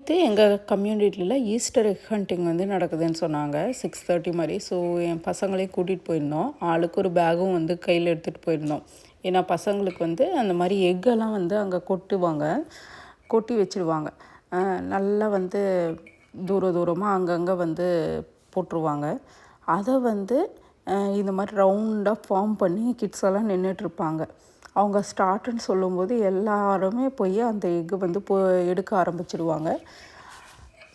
நேற்று எங்கள் கம்யூனிட்டியில் ஈஸ்டர் எக் ஹண்டிங் வந்து நடக்குதுன்னு சொன்னாங்க 6:30 மாதிரி. ஸோ என் பசங்களையும் கூட்டிகிட்டு போயிருந்தோம். ஆளுக்கு ஒரு பேகும் வந்து கையில் எடுத்துகிட்டு போயிருந்தோம். ஏன்னா பசங்களுக்கு வந்து அந்த மாதிரி எக்கெல்லாம் வந்து அங்கே கொட்டி வச்சுருவாங்க. நல்லா வந்து தூரமாக அங்கங்கே வந்து போட்டுருவாங்க. அதை வந்து இந்த மாதிரி ரவுண்டாக ஃபார்ம் பண்ணி கிட்ஸ் எல்லாம் நின்றுட்டுருப்பாங்க. அவங்க ஸ்டார்ட்டுன்னு சொல்லும்போது எல்லாருமே போய் அந்த எக்கு வந்து எடுக்க ஆரம்பிச்சிடுவாங்க.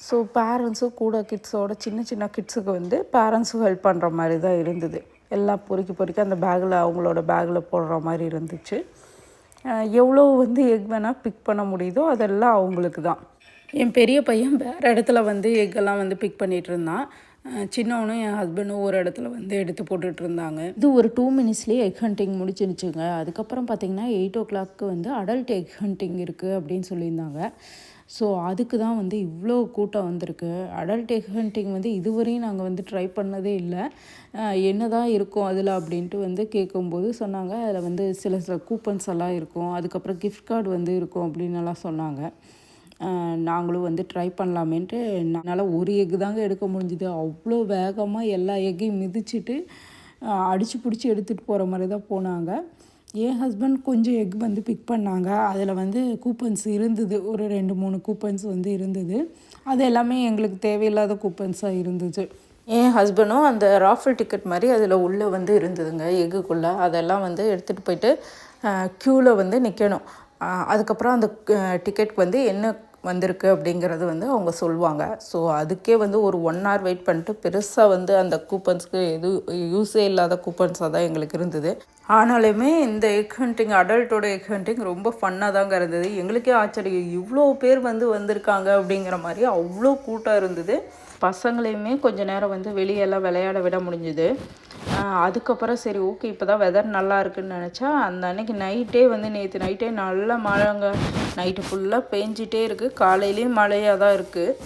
ஸோ பேரண்ட்ஸும் கூட கிட்ஸோட சின்ன கிட்ஸுக்கு வந்து பேரண்ட்ஸும் ஹெல்ப் பண்ணுற மாதிரி தான் இருந்தது. எல்லாம் பொறுக்கி அந்த பேக்கில் அவங்களோட பேக்கில் போடுற மாதிரி இருந்துச்சு. எவ்வளோ வந்து எக் வேணால் பிக் பண்ண முடியுதோ அதெல்லாம் அவங்களுக்கு தான். என் பெரிய பையன் வேறு இடத்துல வந்து எக்கெல்லாம் வந்து பிக் பண்ணிகிட்டு இருந்தான். சின்னவனும் என் ஹஸ்பண்டும் ஒரு இடத்துல வந்து எடுத்து போட்டுட்டு இருந்தாங்க. இது ஒரு 2 மினிட்ஸ்லேயே எக் ஹண்டிங் முடிச்சிருச்சுங்க. அதுக்கப்புறம் பார்த்திங்கன்னா 8 o'clock வந்து அடல்ட் எக் ஹண்டிங் இருக்குது அப்படின்னு சொல்லியிருந்தாங்க. ஸோ அதுக்கு தான் வந்து இவ்வளோ கூட்டம் வந்திருக்கு. அடல்ட் எக் ஹண்டிங் வந்து இதுவரையும் நாங்கள் வந்து ட்ரை பண்ணதே இல்லை. என்ன தான் இருக்கும் அதில் அப்படின்ட்டு வந்து கேட்கும்போது சொன்னாங்க, அதில் வந்து சில கூப்பன்ஸ் எல்லாம் இருக்கும், அதுக்கப்புறம் கிஃப்ட் கார்டு வந்து இருக்கும் அப்படின்னு எல்லாம் சொன்னாங்க. நாங்களும் வந்து ட்ரை பண்ணலாமேன்ட்டு என்னால் ஒரு எக்கு தாங்க எடுக்க முடிஞ்சுது. அவ்வளோ வேகமாக எல்லா எக்கையும் மிதிச்சுட்டு அடித்து பிடிச்சி எடுத்துகிட்டு போகிற மாதிரி தான் போனாங்க. என் ஹஸ்பண்ட் கொஞ்சம் எக் வந்து பிக் பண்ணாங்க. அதில் வந்து கூப்பன்ஸ் இருந்தது, ஒரு 2-3 கூப்பன்ஸ் வந்து இருந்தது. அது எல்லாமே எங்களுக்கு தேவையில்லாத கூப்பன்ஸாக இருந்துச்சு. என் ஹஸ்பண்டும் அந்த ராஃபிள் டிக்கெட் மாதிரி அதில் உள்ளே வந்து இருந்ததுங்க எக்குக்குள்ளே. அதெல்லாம் வந்து எடுத்துகிட்டு போயிட்டு க்யூவில் வந்து நிற்கணும். அதுக்கப்புறம் அந்த டிக்கெட் வந்து என்ன வந்திருக்கு அப்படிங்கிறது வந்து அவங்க சொல்லுவாங்க. ஸோ அதுக்கே வந்து ஒரு 1 hour வெயிட் பண்ணிட்டு பெருசாக வந்து அந்த கூப்பன்ஸ்க்கு யூஸே இல்லாத கூப்பன்ஸாக தான் எங்களுக்கு இருந்தது. ஆனாலுமே இந்த எக் ஹண்டிங், அடல்ட்டோட எக் ஹண்டிங் ரொம்ப ஃபன்னாக தாங்க இருந்தது. எங்களுக்கே ஆச்சரியம், இவ்வளோ பேர் வந்து வந்திருக்காங்க அப்படிங்கிற மாதிரி அவ்வளோ கூட்டம் இருந்தது. பசங்களையுமே கொஞ்சம் நேரம் வந்து வெளியெல்லாம் விளையாட விட முடிஞ்சுது. அதுக்கப்புறம் சரி ஓகே இப்போ தான் வெதர் நல்லா இருக்குதுன்னு நினச்சா, அந்த அன்றைக்கி நேற்று நைட்டே நல்ல மழைங்க. நைட்டு ஃபுல்லாக பேஞ்சிட்டே இருக்குது, காலையிலேயும் மழையாக தான் இருக்குது.